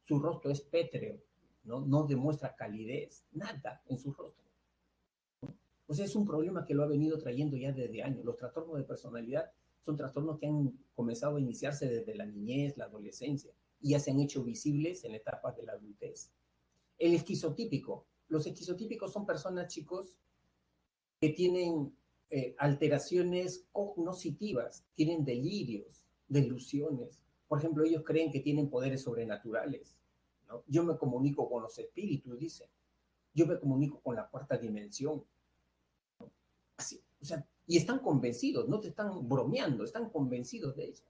[SPEAKER 1] su rostro es pétreo, ¿no? No demuestra calidez, nada en su rostro. O sea, es un problema que lo ha venido trayendo ya desde años. Los trastornos de personalidad son trastornos que han comenzado a iniciarse desde la niñez, la adolescencia, y ya se han hecho visibles en etapas de la adultez. El esquizotípico. Los esquizotípicos son personas, chicos, que tienen alteraciones cognitivas, tienen delirios, delusiones. Por ejemplo, ellos creen que tienen poderes sobrenaturales, ¿no? Yo me comunico con los espíritus, dice. Yo me comunico con la cuarta dimensión. Así, o sea, y están convencidos, no te están bromeando, están convencidos de eso.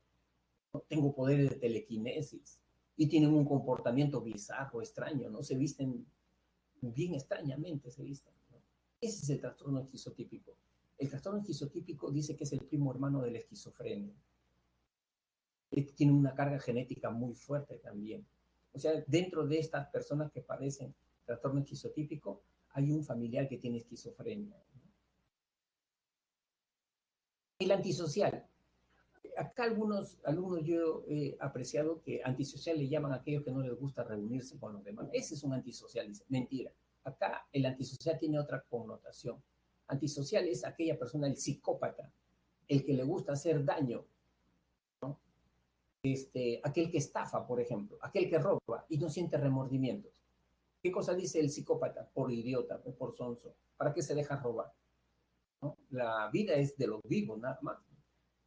[SPEAKER 1] ¿No? Tengo poderes de telequinesis y tienen un comportamiento bizarro, extraño, ¿no? Se visten bien extrañamente, se visten, ¿no? Ese es el trastorno esquizotípico. El trastorno esquizotípico dice que es el primo hermano de la esquizofrenia. Tiene una carga genética muy fuerte también. O sea, dentro de estas personas que padecen trastorno esquizotípico, hay un familiar que tiene esquizofrenia. El antisocial. Acá algunos alumnos yo he apreciado que antisocial le llaman a aquellos que no les gusta reunirse con los demás. Ese es un antisocial, dice. Mentira. Acá el antisocial tiene otra connotación. Antisocial es aquella persona, el psicópata, el que le gusta hacer daño, ¿no? Aquel que estafa, por ejemplo, aquel que roba y no siente remordimientos. ¿Qué cosa dice el psicópata? Por idiota, por sonso. ¿Para qué se deja robar? ¿No? La vida es de los vivos, nada más.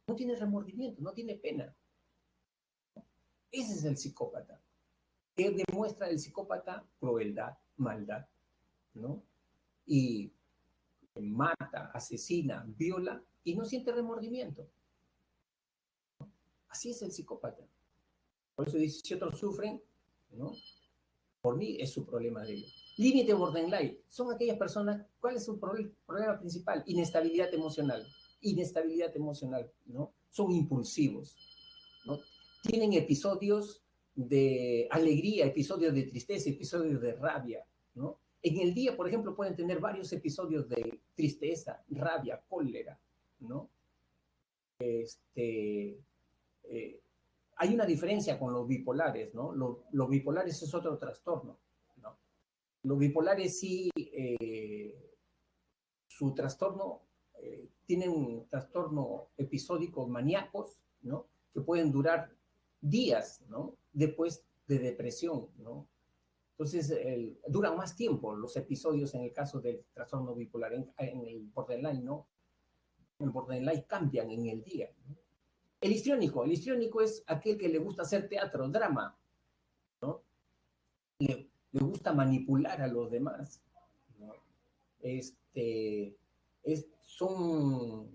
[SPEAKER 1] No tiene remordimiento, no tiene pena. Ese es el psicópata. ¿Qué demuestra el psicópata? Crueldad, maldad, ¿no? Y mata, asesina, viola y no siente remordimiento. Así es el psicópata. Por eso dice, si otros sufren, ¿no? Por mí es su problema de ellos. Límite borderline son aquellas personas, ¿cuál es su problema principal? Inestabilidad emocional. Inestabilidad emocional, ¿no? Son impulsivos, ¿no? Tienen episodios de alegría, episodios de tristeza, episodios de rabia, ¿no? En el día, por ejemplo, pueden tener varios episodios de tristeza, rabia, cólera, ¿no? Eh, Hay una diferencia con los bipolares, ¿no? Los bipolares es otro trastorno, ¿no? Los bipolares sí, su trastorno, tienen un trastorno episódicos maníacos, ¿no? Que pueden durar días, ¿no? Después de depresión, ¿no? Entonces, duran más tiempo los episodios en el caso del trastorno bipolar. En el borderline, ¿no? En el borderline cambian en el día, ¿no? El histriónico es aquel que le gusta hacer teatro, drama, ¿no? Le gusta manipular a los demás, ¿no? Son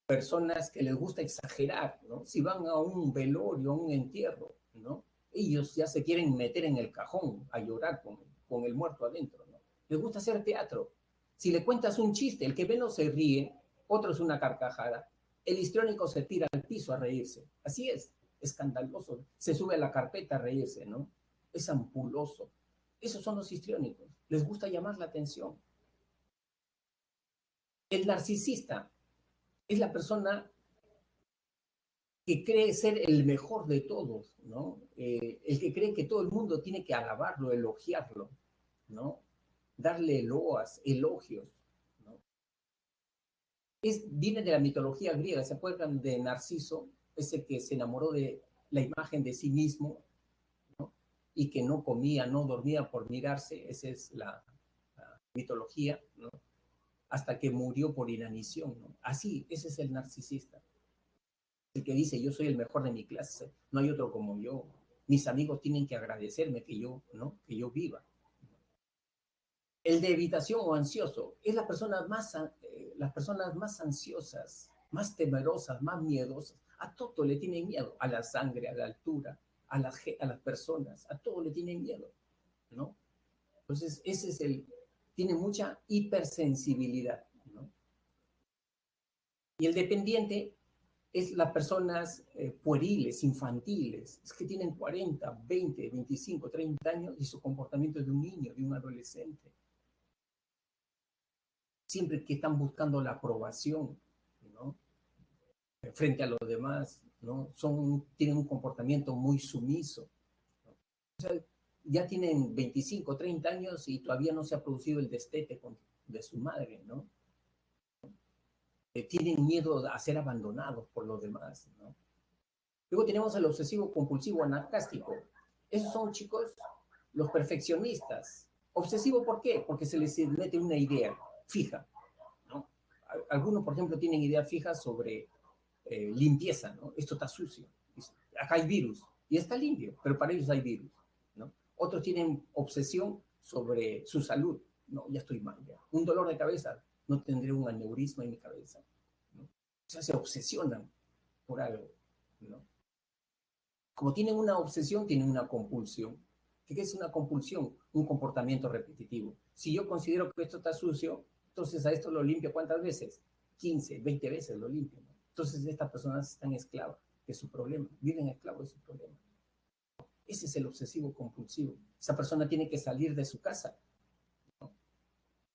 [SPEAKER 1] personas que les gusta exagerar, ¿no? Si van a un velorio, a un entierro, ¿no? Ellos ya se quieren meter en el cajón a llorar con el muerto adentro, ¿no? Les gusta hacer teatro. Si le cuentas un chiste, el que menos se ríe, otro es una carcajada, el histriónico se tira al piso a reírse. Así es, escandaloso. Se sube a la carpeta a reírse, ¿no? Es ampuloso. Esos son los histriónicos. Les gusta llamar la atención. El narcisista es la persona que cree ser el mejor de todos, ¿no? El que cree que todo el mundo tiene que alabarlo, elogiarlo, ¿no? darle loas, elogios, ¿no? Viene de la mitología griega, ¿se acuerdan de Narciso? Ese que se enamoró de la imagen de sí mismo, ¿no? Y que no comía, no dormía por mirarse, esa es la mitología, ¿no? Hasta que murió por inanición, ¿no? Así, ese es el narcisista. El que dice, yo soy el mejor de mi clase, no hay otro como yo. Mis amigos tienen que agradecerme que yo, ¿no? Que yo viva. El de evitación o ansioso es las personas más ansiosas, más temerosas, más miedosas. A todo le tienen miedo, a la sangre, a la altura, a las personas, a todo le tienen miedo, ¿no? Entonces, tiene mucha hipersensibilidad, ¿no? Y el dependiente es las personas pueriles, infantiles, es que tienen 40, 20, 25, 30 años y su comportamiento es de un niño, de un adolescente. Siempre que están buscando la aprobación, ¿no? Frente a los demás, ¿no? Tienen un comportamiento muy sumiso, ¿no? O sea, ya tienen 25, 30 años y todavía no se ha producido el destete de su madre, ¿no? Tienen miedo a ser abandonados por los demás, ¿no? Luego tenemos el obsesivo compulsivo anarcástico. Esos son chicos, los perfeccionistas. ¿Obsesivo por qué? Porque se les mete una idea fija, ¿no? Algunos, por ejemplo, tienen ideas fijas sobre limpieza, ¿no? Esto está sucio, acá hay virus, y está limpio, pero para ellos hay virus, ¿no? Otros tienen obsesión sobre su salud, no, ya estoy mal, ya. Un dolor de cabeza, no tendré un aneurisma en mi cabeza, ¿no? O sea, se obsesionan por algo, ¿no? Como tienen una obsesión, tienen una compulsión. ¿Qué es una compulsión? Un comportamiento repetitivo. Si yo considero que esto está sucio, entonces a esto lo limpio ¿cuántas veces? 15, 20 veces lo limpio, ¿no? Entonces estas personas están esclavas de su problema, viven esclavos de su problema. Ese es el obsesivo compulsivo. Esa persona tiene que salir de su casa, ¿no?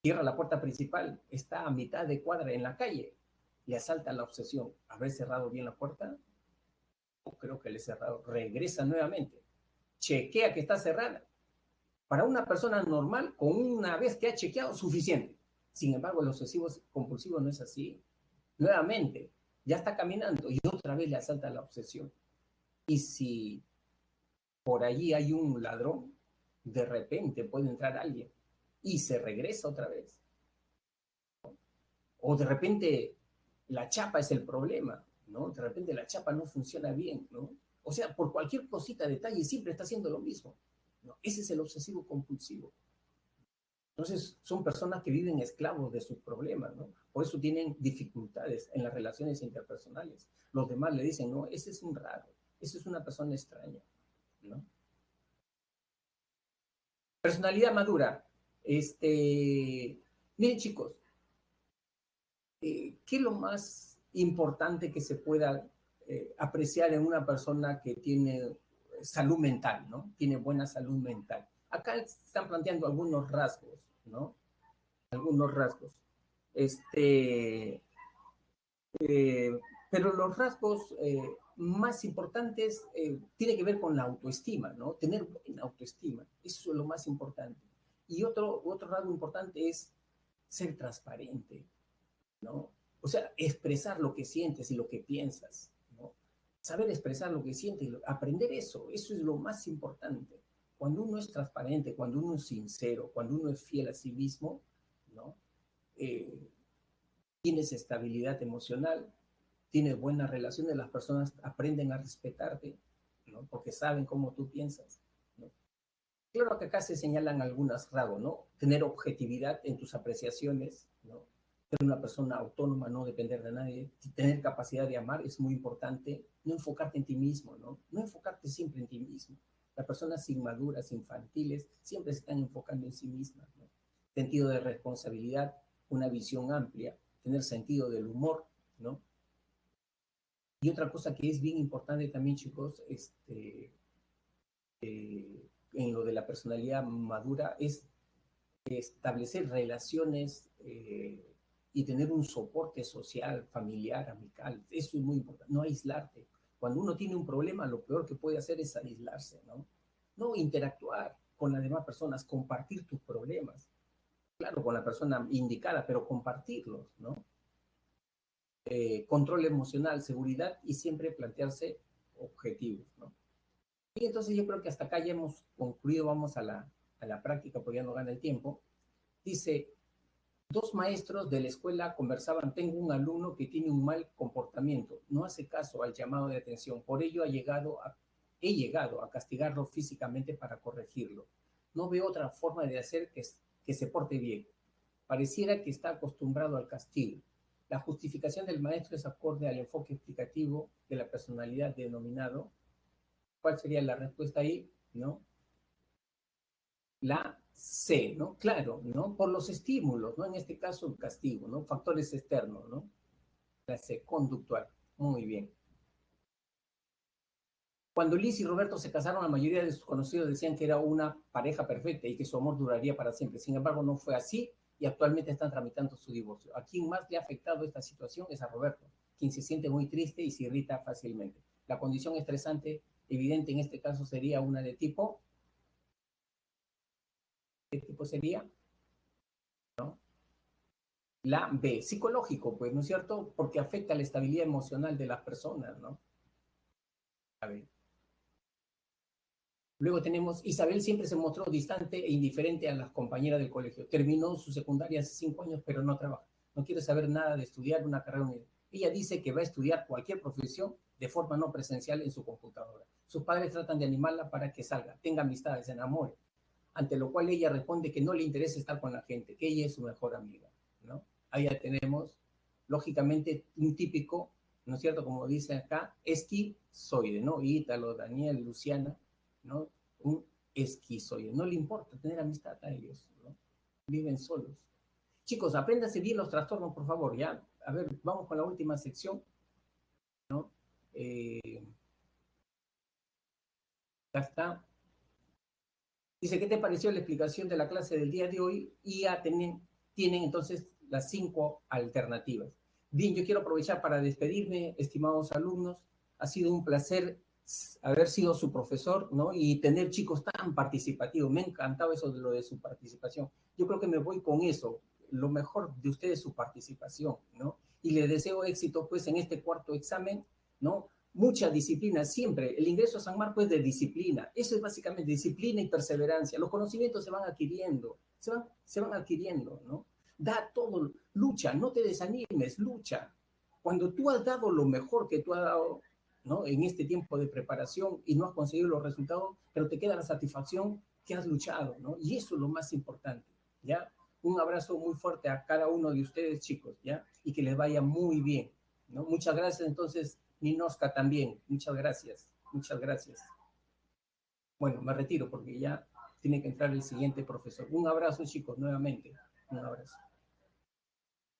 [SPEAKER 1] Cierra la puerta principal, está a mitad de cuadra en la calle, le asalta la obsesión. ¿Haber cerrado bien la puerta? Creo que le he cerrado. Regresa nuevamente, chequea que está cerrada. Para una persona normal, con una vez que ha chequeado, suficiente. Sin embargo, el obsesivo compulsivo no es así. Nuevamente, ya está caminando y otra vez le asalta la obsesión. Y si por allí hay un ladrón, de repente puede entrar alguien y se regresa otra vez. O de repente la chapa es el problema, ¿no? De repente la chapa no funciona bien, ¿no? O sea, por cualquier cosita, detalle, siempre está haciendo lo mismo, ¿no? Ese es el obsesivo compulsivo. Entonces, son personas que viven esclavos de sus problemas, ¿no? Por eso tienen dificultades en las relaciones interpersonales. Los demás le dicen, no, ese es un raro, ese es una persona extraña, ¿no? Personalidad madura. Miren chicos, ¿qué es lo más importante que se pueda apreciar en una persona que tiene salud mental, ¿no? Tiene buena salud mental. Acá están planteando algunos rasgos, ¿no? Algunos rasgos. Este, eh, pero los rasgos más importantes tienen que ver con la autoestima, ¿no? Tener buena autoestima, eso es lo más importante. Y otro rasgo importante es ser transparente, ¿no? O sea, expresar lo que sientes y lo que piensas, ¿no? Saber expresar lo que sientes, aprender eso es lo más importante. Cuando uno es transparente, cuando uno es sincero, cuando uno es fiel a sí mismo, ¿no? Eh, tienes estabilidad emocional, tienes buenas relaciones, las personas aprenden a respetarte, ¿no? Porque saben cómo tú piensas, ¿no? Claro que acá se señalan algunas rasgos, ¿no? Tener objetividad en tus apreciaciones, ¿no? Ser una persona autónoma, no depender de nadie, tener capacidad de amar es muy importante, no enfocarte en ti mismo, ¿no? No enfocarte siempre en ti mismo. Las personas inmaduras, infantiles, siempre se están enfocando en sí mismas, ¿no? Sentido de responsabilidad, una visión amplia, tener sentido del humor, ¿no? Y otra cosa que es bien importante también, chicos, en lo de la personalidad madura es establecer relaciones y tener un soporte social, familiar, amical. Eso es muy importante. No aislarte. Cuando uno tiene un problema, lo peor que puede hacer es aislarse, ¿no? No interactuar con las demás personas, compartir tus problemas. claro, con la persona indicada, pero compartirlos, ¿no? Control emocional, seguridad y siempre plantearse objetivos, ¿no? Y entonces yo creo que hasta acá ya hemos concluido, vamos a la práctica, porque ya no gana el tiempo. Dice, dos maestros de la escuela conversaban, tengo un alumno que tiene un mal comportamiento, no hace caso al llamado de atención, por ello he llegado a castigarlo físicamente para corregirlo. No veo otra forma de hacer que se porte bien. Pareciera que está acostumbrado al castigo. La justificación del maestro es acorde al enfoque explicativo de la personalidad denominado. ¿Cuál sería la respuesta ahí? ¿No? La C, ¿no? Claro, ¿no? Por los estímulos, ¿no? En este caso, el castigo, ¿no? Factores externos, ¿no? La C, conductual. Muy bien. Cuando Liz y Roberto se casaron, la mayoría de sus conocidos decían que era una pareja perfecta y que su amor duraría para siempre. Sin embargo, no fue así y actualmente están tramitando su divorcio. A quien más le ha afectado esta situación es a Roberto, quien se siente muy triste y se irrita fácilmente. La condición estresante evidente en este caso sería una de tipo, ¿qué tipo sería? ¿No? La B, psicológico, pues, ¿no es cierto? Porque afecta la estabilidad emocional de las personas, ¿no? A ver. Luego tenemos, Isabel siempre se mostró distante e indiferente a las compañeras del colegio. Terminó su secundaria hace 5 años, pero no trabaja. No quiere saber nada de estudiar una carrera universitaria. Ella dice que va a estudiar cualquier profesión de forma no presencial en su computadora. Sus padres tratan de animarla para que salga, tenga amistades, se enamore. Ante lo cual ella responde que no le interesa estar con la gente, que ella es su mejor amiga, ¿no? Ahí ya tenemos, lógicamente, un típico, ¿no es cierto? Como dice acá, esquizoide, ¿no? Ítalo, Daniel, Luciana, ¿no? Un esquizoide. No le importa tener amistad a ellos, ¿no? Viven solos. Chicos, apréndanse bien los trastornos, por favor, ¿ya? A ver, vamos con la última sección, ¿no? Ya está. Dice, ¿qué te pareció la explicación de la clase del día de hoy? Y ya tienen entonces las 5 alternativas. Bien, yo quiero aprovechar para despedirme, estimados alumnos. Ha sido un placer haber sido su profesor, ¿no? Y tener chicos tan participativos. Me ha encantado eso de lo de su participación. Yo creo que me voy con eso. Lo mejor de ustedes es su participación, ¿no? Y les deseo éxito, pues, en este cuarto examen, ¿no? Mucha disciplina, siempre. El ingreso a San Marcos es de disciplina. Eso es básicamente disciplina y perseverancia. Los conocimientos se van adquiriendo, se van adquiriendo, ¿no? Da todo, lucha, no te desanimes, lucha. Cuando tú has dado lo mejor que tú has dado, ¿no? En este tiempo de preparación y no has conseguido los resultados, pero te queda la satisfacción que has luchado, ¿no? Y eso es lo más importante, ¿ya? Un abrazo muy fuerte a cada uno de ustedes, chicos, ¿ya? Y que les vaya muy bien, ¿no? Muchas gracias, entonces, Ninoska también. Muchas gracias, muchas gracias. Bueno, me retiro porque ya tiene que entrar el siguiente profesor. Un abrazo, chicos, nuevamente. Un abrazo.